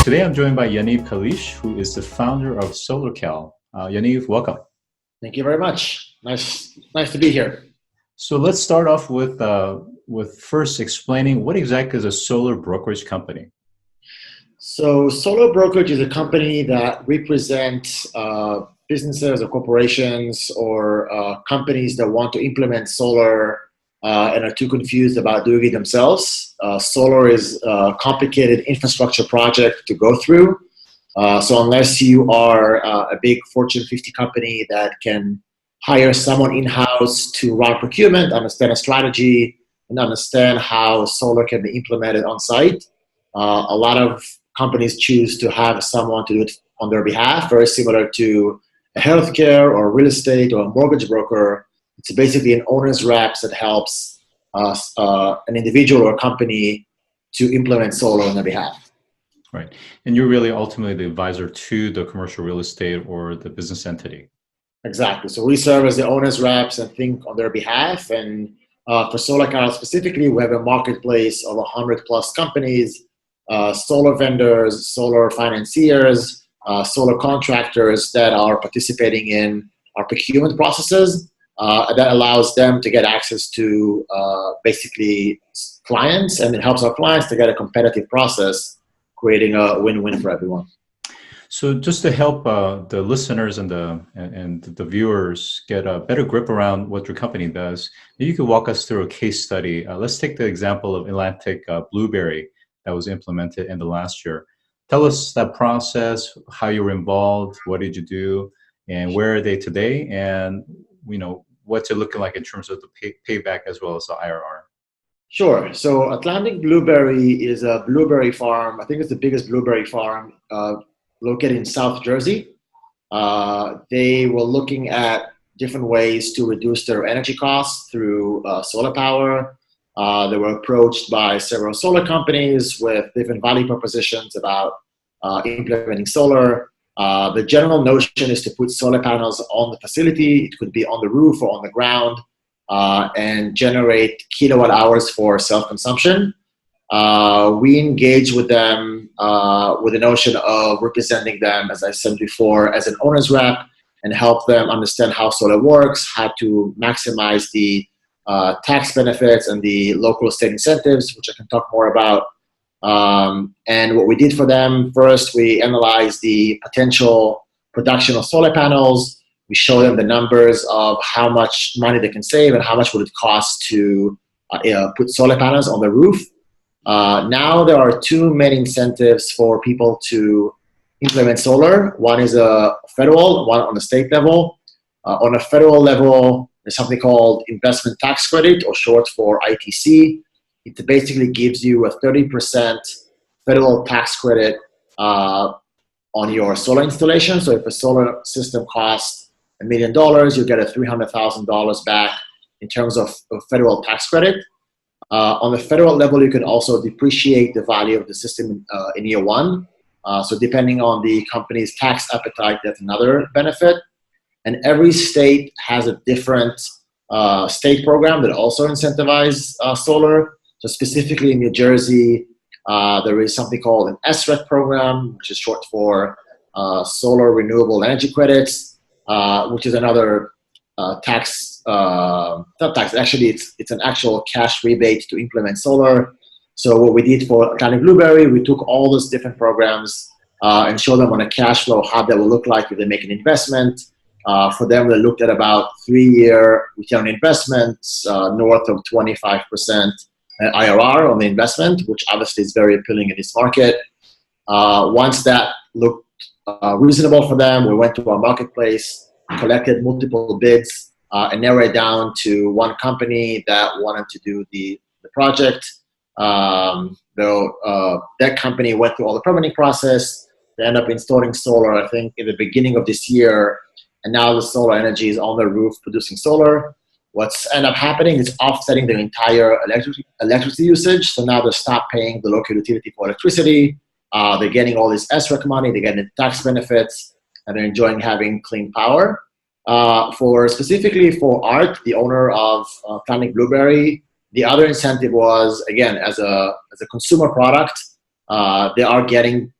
Today I'm joined by Yaniv Kalish, who is the founder of SolarKal. Yaniv, welcome. Thank you very much. Nice to be here. So let's start off with first explaining what exactly is a solar brokerage company. So Solar Brokerage is a company that represents businesses or corporations or companies that want to implement solar and are too confused about doing it themselves. Solar is a complicated infrastructure project to go through. So unless you are a big Fortune 50 company that can hire someone in-house to run procurement, understand a strategy, and understand how solar can be implemented on site, a lot of companies choose to have someone to do it on their behalf, very similar to a healthcare or real estate or a mortgage broker. It's basically an owner's reps that helps an individual or a company to implement solar on their behalf. Right. And you're really ultimately the advisor to the commercial real estate or the business entity. Exactly. So we serve as the owner's reps and think on their behalf. And for SolarKal specifically, we have a marketplace of 100 plus companies, solar vendors, solar financiers, solar contractors that are participating in our procurement processes. That allows them to get access to basically clients, and it helps our clients to get a competitive process, creating a win-win for everyone. So just to help the listeners and the viewers get a better grip around what your company does, maybe you could walk us through a case study. Let's take the example of Atlantic Blueberry that was implemented in the last year. Tell us that process, how you were involved, what did you do, and where are they today, and what's it looking like in terms of the payback as well as the IRR? Sure. So Atlantic Blueberry is a blueberry farm. I think it's the biggest blueberry farm located in South Jersey. They were looking at different ways to reduce their energy costs through solar power. They were approached by several solar companies with different value propositions about implementing solar. The general notion is to put solar panels on the facility. It could be on the roof or on the ground, and generate kilowatt hours for self-consumption. We engage with them with the notion of representing them, as I said before, as an owner's rep, and help them understand how solar works, how to maximize the tax benefits and the local state incentives, which I can talk more about. And what we did for them, first we analyzed the potential production of solar panels. We show them the numbers of how much money they can save and how much would it cost to put solar panels on the roof. Now there are two main incentives for people to implement solar. One is a federal, one on a state level. On a federal level, there's something called investment tax credit, or short for ITC. It basically gives you a 30% federal tax credit on your solar installation. So if a solar system costs $1 million, you get a $300,000 back in terms of federal tax credit. On the federal level, you can also depreciate the value of the system in year one. So depending on the company's tax appetite, that's another benefit. And every state has a different state program that also incentivizes solar. So specifically in New Jersey, there is something called an SREC program, which is short for Solar Renewable Energy Credits, which is another not tax, actually it's an actual cash rebate to implement solar. So what we did for Atlantic Blueberry, we took all those different programs and showed them on a cash flow how that will look like if they make an investment. For them, they looked at about 3-year return on investments, north of 25% IRR on the investment, which obviously is very appealing in this market. Once that looked reasonable for them, we went to our marketplace, collected multiple bids, and narrowed it down to one company that wanted to do the project. That company went through all the permitting process. They ended up installing solar, I think, in the beginning of this year, and now the solar energy is on the roof producing solar. What's ended up happening is offsetting their entire electricity usage. So now they stop paying the local utility for electricity. They're getting all this SREC money. They're getting the tax benefits, and they're enjoying having clean power. Specifically for Art, the owner of Atlantic Blueberry, the other incentive was, again, as a consumer product, they are getting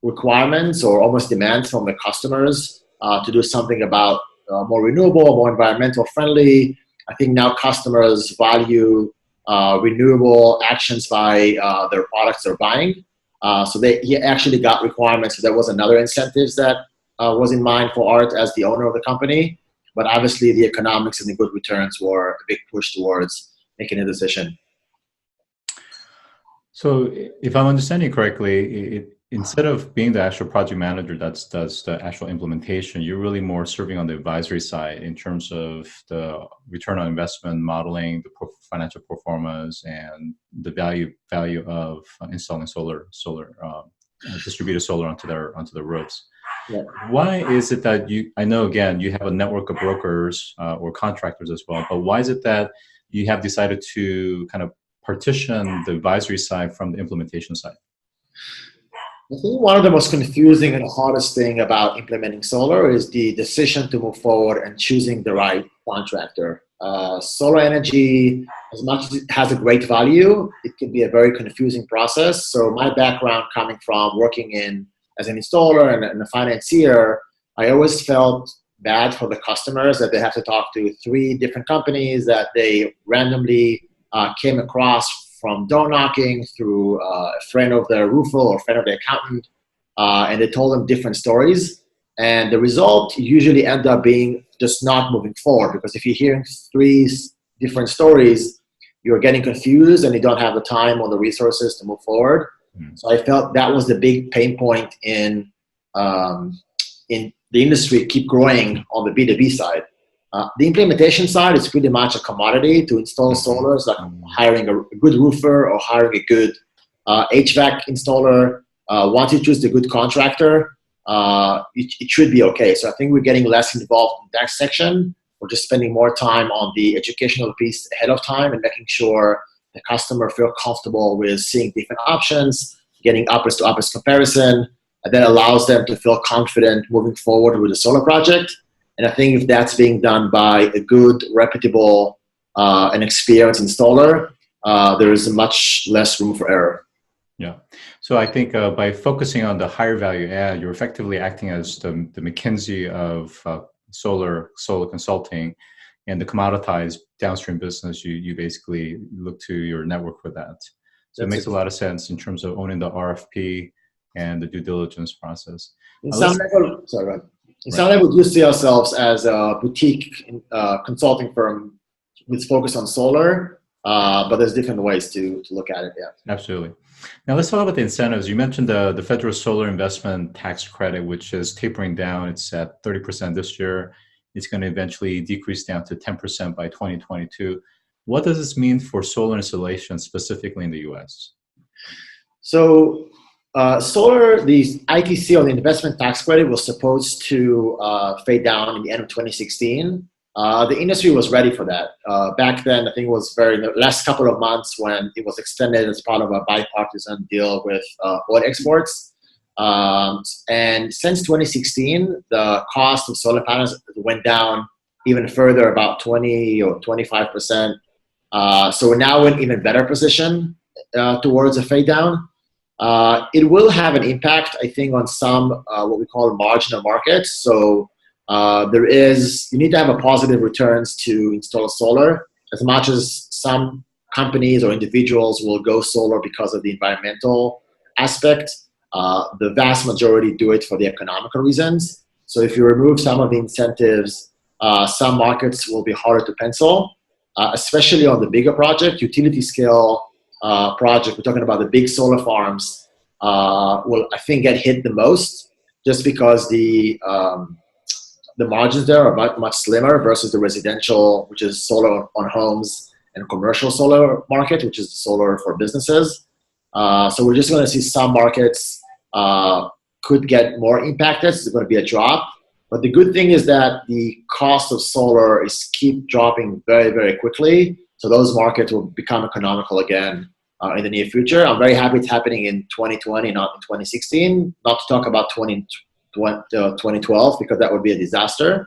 requirements or almost demands from the customers to do something about more renewable, more environmental friendly. I think now customers value renewable actions by their products they're buying. So he actually got requirements. So there was another incentives that was in mind for Art as the owner of the company. But obviously the economics and the good returns were a big push towards making a decision. So if I'm understanding correctly, instead of being the actual project manager that does the actual implementation, you're really more serving on the advisory side in terms of the return on investment modeling, the financial performance, and the value of installing solar distributed solar onto their roofs. Yeah. Why is it that I know again you have a network of brokers or contractors as well, but why is it that you have decided to kind of partition the advisory side from the implementation side? I think one of the most confusing and hardest thing about implementing solar is the decision to move forward and choosing the right contractor. Solar energy, as much as it has a great value, it can be a very confusing process. So my background coming from working as an installer and a financier, I always felt bad for the customers that they have to talk to 3 different companies that they randomly came across from door knocking through a friend of their roofer or friend of the accountant, and they told them different stories. And the result usually end up being just not moving forward, because if you're hearing 3 different stories, you're getting confused and you don't have the time or the resources to move forward. So I felt that was the big pain point in the industry keep growing on the B2B side. The implementation side is pretty much a commodity. To install solar is like hiring a good roofer or hiring a good HVAC installer. Once you choose the good contractor, it should be okay. So I think we're getting less involved in that section. We're just spending more time on the educational piece ahead of time and making sure the customer feel comfortable with seeing different options, getting apples to apples comparison, and that allows them to feel confident moving forward with the solar project. And I think if that's being done by a good, reputable, and experienced installer, there is much less room for error. Yeah. So I think by focusing on the higher value add, you're effectively acting as the McKinsey of solar consulting, and the commoditized downstream business, you basically look to your network for that. So it makes a lot of sense in terms of owning the RFP and the due diligence process. In some level, we do see ourselves as a boutique consulting firm with focus on solar, but there's different ways to look at it. Yeah, absolutely. Now let's talk about the incentives. You mentioned the federal solar investment tax credit, which is tapering down. It's at 30% this year. It's going to eventually decrease down to 10% by 2022. What does this mean for solar installation specifically in the U.S.? So solar, the ITC or the investment tax credit was supposed to fade down in the end of 2016. The industry was ready for that. Back then, I think it was in the last couple of months when it was extended as part of a bipartisan deal with oil exports. And since 2016, the cost of solar panels went down even further, about 20 or 25%. So we're now in an even better position towards a fade down. It will have an impact, I think, on some what we call marginal markets. So you need to have a positive returns to install solar. As much as some companies or individuals will go solar because of the environmental aspect, the vast majority do it for the economical reasons. So if you remove some of the incentives, some markets will be harder to pencil, especially on the bigger project, utility scale project. We're talking about the big solar farms will, I think, get hit the most, just because the margins there are much slimmer versus the residential, which is solar on homes, and commercial solar market, which is solar for businesses. So we're just going to see some markets could get more impacted. There's going to be a drop. But the good thing is that the cost of solar is keep dropping very, very quickly. So those markets will become economical again in the near future. I'm very happy it's happening in 2020, not in 2016. Not to talk about 2012, because that would be a disaster.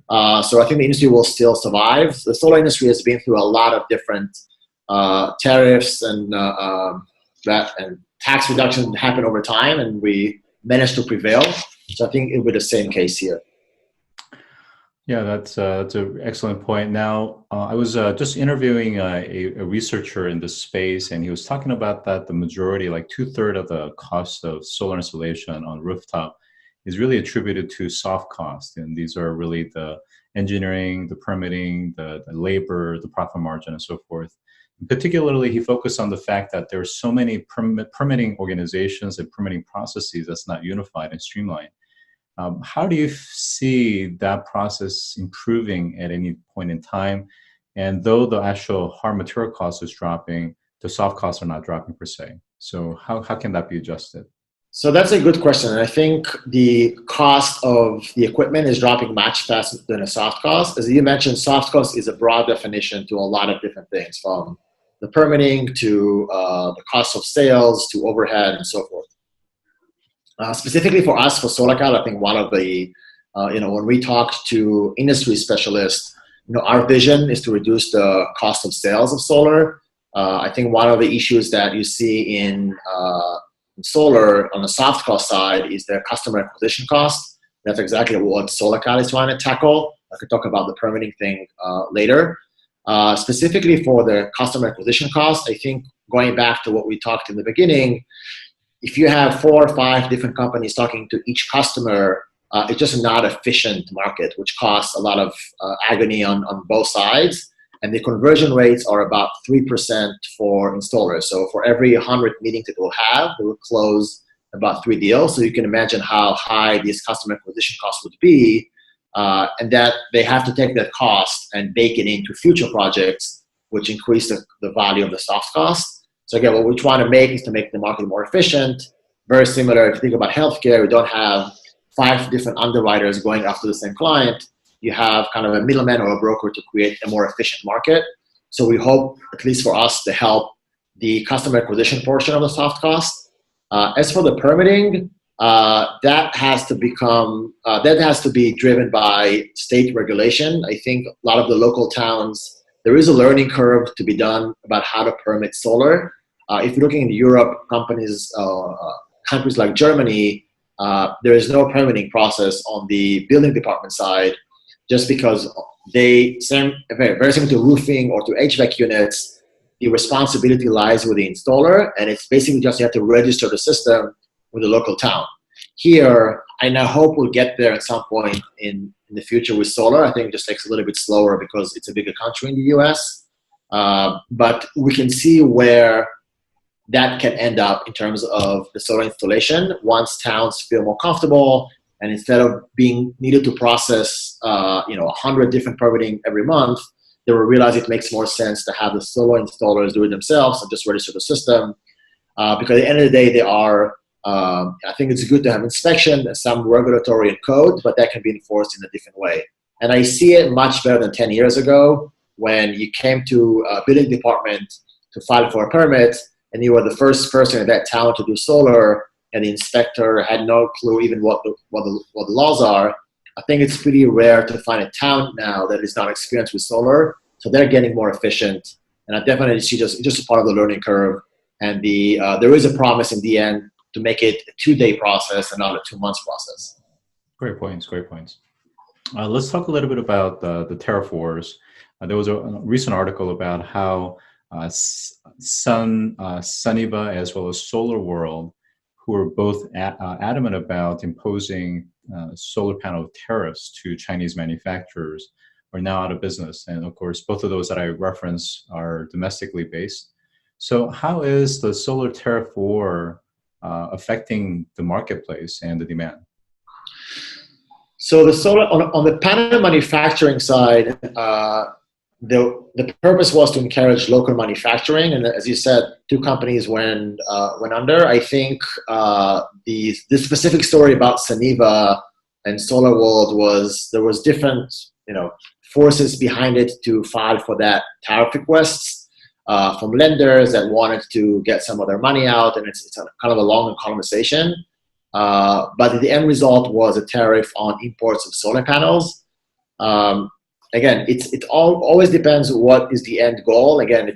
So I think the industry will still survive. The solar industry has been through a lot of different tariffs and tax reduction happen over time, and we manage to prevail. So I think it will be the same case here. Yeah, that's an excellent point. Now, I was just interviewing a researcher in this space, and he was talking about that the majority, like 2/3 of the cost of solar installation on rooftop is really attributed to soft cost. And these are really the engineering, the permitting, the labor, the profit margin, and so forth. And particularly, he focused on the fact that there are so many permitting organizations and permitting processes that's not unified and streamlined. How do you see that process improving at any point in time? And though the actual hard material cost is dropping, the soft costs are not dropping per se. So how can that be adjusted? So that's a good question. I think the cost of the equipment is dropping much faster than a soft cost. As you mentioned, soft cost is a broad definition to a lot of different things, from the permitting to the cost of sales to overhead and so forth. Specifically for us, for SolarKal, I think one of the, when we talk to industry specialists, our vision is to reduce the cost of sales of solar. I think one of the issues that you see in solar on the soft cost side is the customer acquisition cost. That's exactly what SolarKal is trying to tackle. I could talk about the permitting thing later. Specifically for the customer acquisition cost, I think going back to what we talked in the beginning, if you have 4 or 5 different companies talking to each customer, it's just not efficient market, which costs a lot of agony on both sides. And the conversion rates are about 3% for installers. So for every 100 meetings it will have, they will close about 3 deals. So you can imagine how high these customer acquisition costs would be, and that they have to take that cost and bake it into future projects, which increase the value of the soft cost. So again, what we're trying to make is to make the market more efficient. Very similar, if you think about healthcare, we don't have 5 different underwriters going after the same client. You have kind of a middleman or a broker to create a more efficient market. So we hope, at least for us, to help the customer acquisition portion of the soft cost. As for the permitting, that has to be driven by state regulation. I think a lot of the local towns, there is a learning curve to be done about how to permit solar. If you're looking in Europe, countries like Germany, there is no permitting process on the building department side, just because very similar to roofing or to HVAC units, the responsibility lies with the installer, and it's basically just you have to register the system with the local town. Here, I now hope we'll get there at some point in the future with solar. I think it just takes a little bit slower because it's a bigger country in the US. But we can see where that can end up in terms of the solar installation once towns feel more comfortable, and instead of being needed to process 100 different permitting every month, they will realize it makes more sense to have the solar installers do it themselves and just register the system. Because at the end of the day, they are, I think it's good to have inspection and some regulatory and code, but that can be enforced in a different way. And I see it much better than 10 years ago when you came to a building department to file for a permit, and you were the first person in that town to do solar, and the inspector had no clue even what the laws are. I think it's pretty rare to find a town now that is not experienced with solar, so they're getting more efficient. And I definitely see just a part of the learning curve. And there is a promise in the end to make it a 2-day process and not a 2 months process. Great points. Let's talk a little bit about the tariff wars. There was a recent article about how Suniva as well as Solar World, who are both adamant about imposing solar panel tariffs to Chinese manufacturers, are now out of business. And of course, both of those that I reference are domestically based. So how is the solar tariff war affecting the marketplace and the demand? So the solar on the panel manufacturing side, the purpose was to encourage local manufacturing, and as you said, 2 companies went under. I think this specific story about Suniva and Solar World there was different forces behind it to file for that tariff requests from lenders that wanted to get some of their money out, and it's kind of a long conversation. But the end result was a tariff on imports of solar panels. Again, it always depends what is the end goal. Again,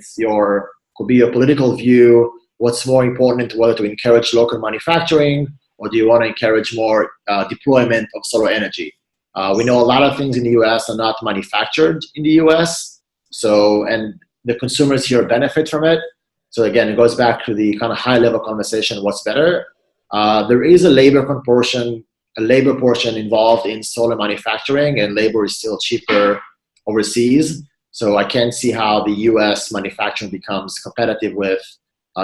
could be your political view, what's more important, whether to encourage local manufacturing or do you want to encourage more deployment of solar energy? We know a lot of things in the US are not manufactured in the US, and the consumers here benefit from it. So again, it goes back to the kind of high level conversation, what's better? There is a labor portion involved in solar manufacturing, and labor is still cheaper overseas. So I can't see how the US manufacturing becomes competitive with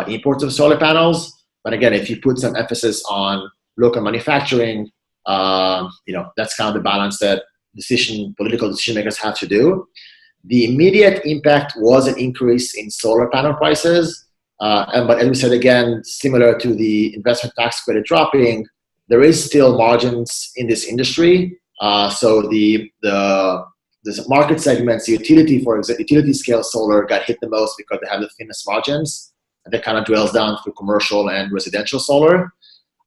imports of solar panels. But again, if you put some emphasis on local manufacturing, that's kind of the balance that political decision makers have to do. The immediate impact was an increase in solar panel prices. But as we said, again, similar to the investment tax credit dropping, there is still margins in this industry. So the market segments, utility scale solar got hit the most because they have the thinnest margins. And that kind of dwells down through commercial and residential solar.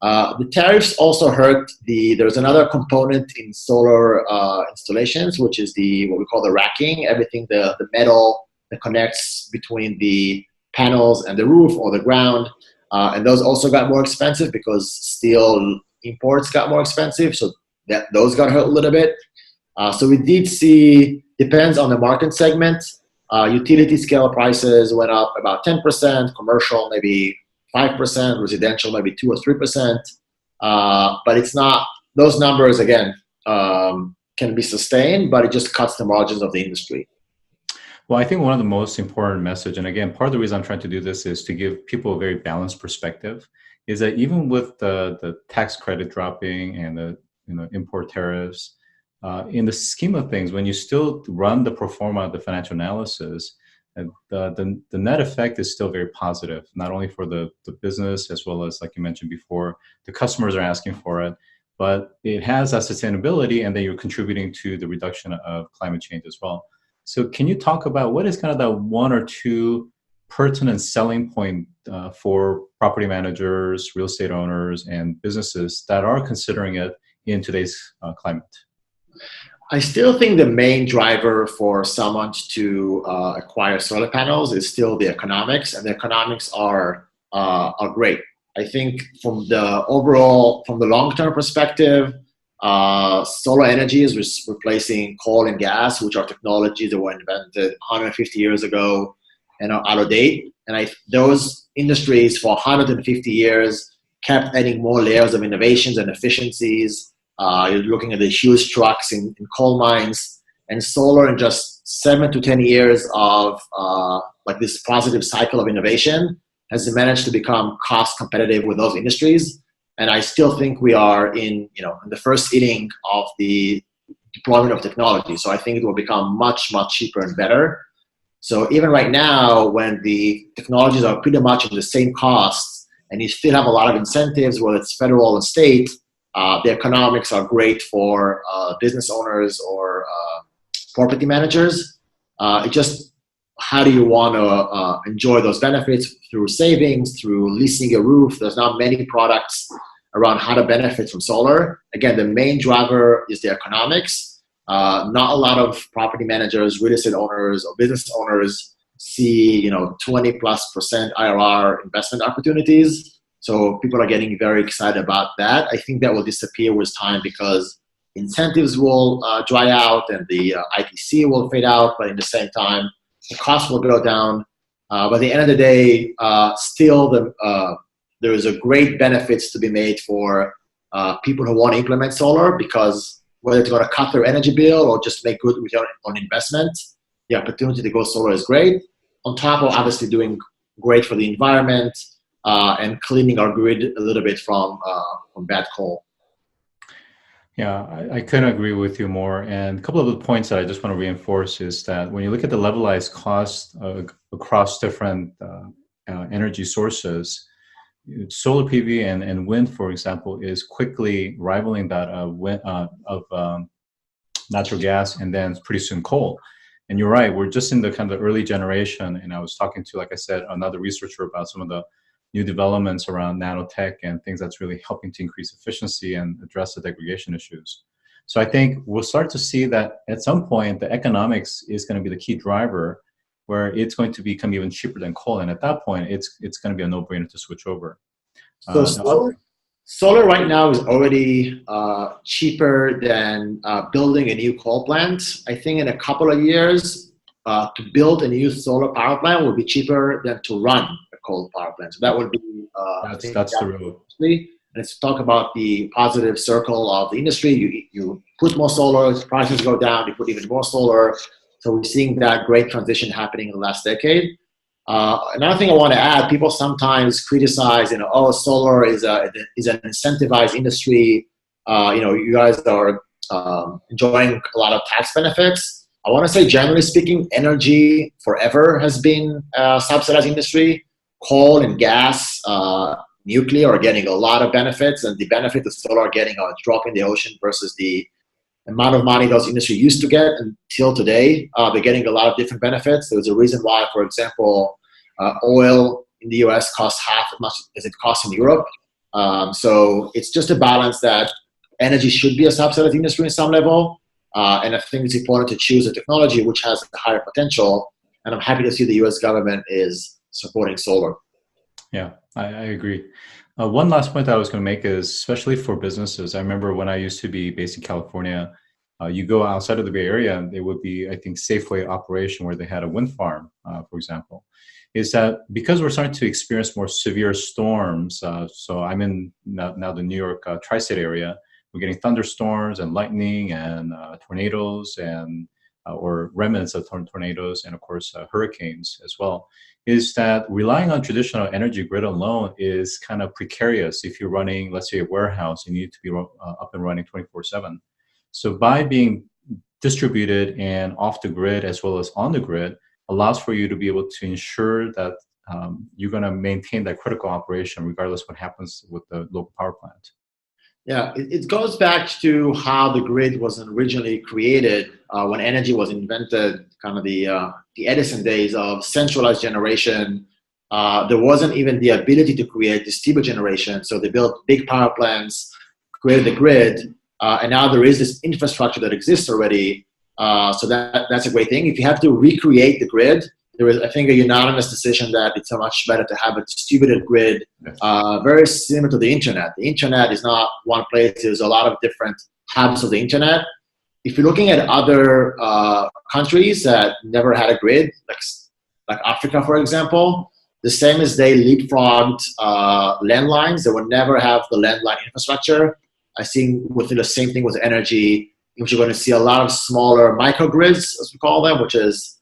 The tariffs also hurt there's another component in solar installations, which is what we call the racking, everything, the metal that connects between the panels and the roof or the ground. And those also got more expensive because steel imports got more expensive. So those got hurt a little bit. So we did see, depends on the market segment, utility scale prices went up about 10%, commercial maybe 5%, residential maybe 2 or 3%. But it's not, those numbers again can be sustained, but it just cuts the margins of the industry. Well, I think one of the most important message, and again, part of the reason I'm trying to do this is to give people a very balanced perspective, is that even with the tax credit dropping and the import tariffs, in the scheme of things, when you still run the pro forma, the financial analysis, the net effect is still very positive, not only for the business, as well as, like you mentioned before, the customers are asking for it, but it has that sustainability, and then you're contributing to the reduction of climate change as well. So can you talk about what is kind of the one or two pertinent selling point for property managers, real estate owners, and businesses that are considering it in today's climate? I still think the main driver for someone to acquire solar panels is still the economics, and the economics are great. I think from the long-term perspective, solar energy is replacing coal and gas, which are technologies that were invented 150 years ago and are out of date. And those industries for 150 years kept adding more layers of innovations and efficiencies. You're looking at the huge trucks in coal mines, and solar in just 7 to 10 years of like this positive cycle of innovation has managed to become cost competitive with those industries. And I still think we are in the first inning of the deployment of technology. So I think it will become much, much cheaper and better. So even right now, when the technologies are pretty much in the same costs, and you still have a lot of incentives, whether it's federal or state, the economics are great for business owners or property managers. It just, how do you want to enjoy those benefits through savings, through leasing a roof? There's not many products around how to benefit from solar. Again, the main driver is the economics. Not a lot of property managers, real estate owners, or business owners see 20+% IRR investment opportunities. So people are getting very excited about that. I think that will disappear with time because incentives will dry out and the ITC will fade out, but at the same time, the cost will go down. But at the end of the day, still there is a great benefits to be made for people who want to implement solar, because whether it's going to cut their energy bill or just make good return on investment, the opportunity to go solar is great. On top of obviously doing great for the environment and cleaning our grid a little bit from bad coal. Yeah, I couldn't agree with you more. And a couple of the points that I just want to reinforce is that when you look at the levelized cost across different energy sources, solar PV and wind, for example, is quickly rivaling that of natural gas, and then pretty soon coal. And you're right, we're just in the kind of early generation. And I was talking to, like I said, another researcher about some of the new developments around nanotech and things that's really helping to increase efficiency and address the degradation issues. So I think we'll start to see that at some point, the economics is going to be the key driver, where it's going to become even cheaper than coal. And at that point, it's going to be a no-brainer to switch over. So Solar right now is already cheaper than building a new coal plant. I think in a couple of years, to build a new solar power plant would be cheaper than to run a coal power plant. So that would be, That's the road. and let's talk about the positive circle of the industry. You put more solar, prices go down, you put even more solar. So we're seeing that great transition happening in the last decade. Another thing I want to add, people sometimes criticize, oh, solar is an incentivized industry. You guys are enjoying a lot of tax benefits. I want to say, generally speaking, energy forever has been a subsidized industry. Coal and gas, nuclear are getting a lot of benefits, and the benefit of solar are getting a drop in the ocean versus the amount of money those industries used to get until today. They're getting a lot of different benefits. There's a reason why, for example, oil in the US costs half as much as it costs in Europe. So it's just a balance that energy should be a subsidized industry in some level. And I think it's important to choose a technology which has a higher potential. And I'm happy to see the US government is supporting solar. Yeah, I agree. One last point that I was going to make is, especially for businesses, I remember when I used to be based in California, you go outside of the Bay Area, and there would be, I think, Safeway operation where they had a wind farm, for example. Is that because we're starting to experience more severe storms, so I'm in now the New York tri-state area, we're getting thunderstorms and lightning and tornadoes and or remnants of tornadoes and, of course, hurricanes as well, is that relying on traditional energy grid alone is kind of precarious if you're running, let's say, a warehouse. You need to be up and running 24/7. So by being distributed and off the grid as well as on the grid allows for you to be able to ensure that you're going to maintain that critical operation regardless of what happens with the local power plant. Yeah, it goes back to how the grid was originally created when energy was invented, kind of the Edison days of centralized generation. There wasn't even the ability to create distributed generation. So they built big power plants, created the grid, and now there is this infrastructure that exists already. So that's a great thing. If you have to recreate the grid, there is, I think, a unanimous decision that it's much better to have a distributed grid, very similar to the internet. The internet is not one place. There's a lot of different hubs of the internet. If you're looking at other countries that never had a grid, like Africa, for example, the same as they leapfrogged landlines, they would never have the landline infrastructure. I think within the same thing with energy, which you're going to see a lot of smaller microgrids, as we call them, which is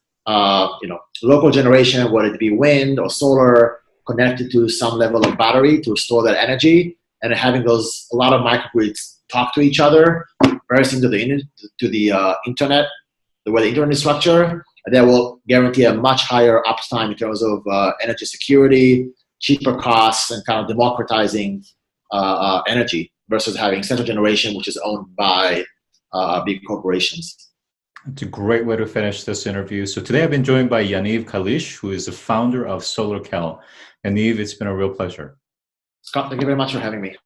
local generation, whether it be wind or solar, connected to some level of battery to store that energy, and having a lot of microgrids talk to each other, very similar to the internet, the way the internet is structured. That will guarantee a much higher uptime in terms of energy security, cheaper costs, and kind of democratizing energy versus having central generation, which is owned by big corporations. It's a great way to finish this interview. So today I've been joined by Yaniv Kalish, who is the founder of SolarKal. Yaniv, it's been a real pleasure. Scott, thank you very much for having me.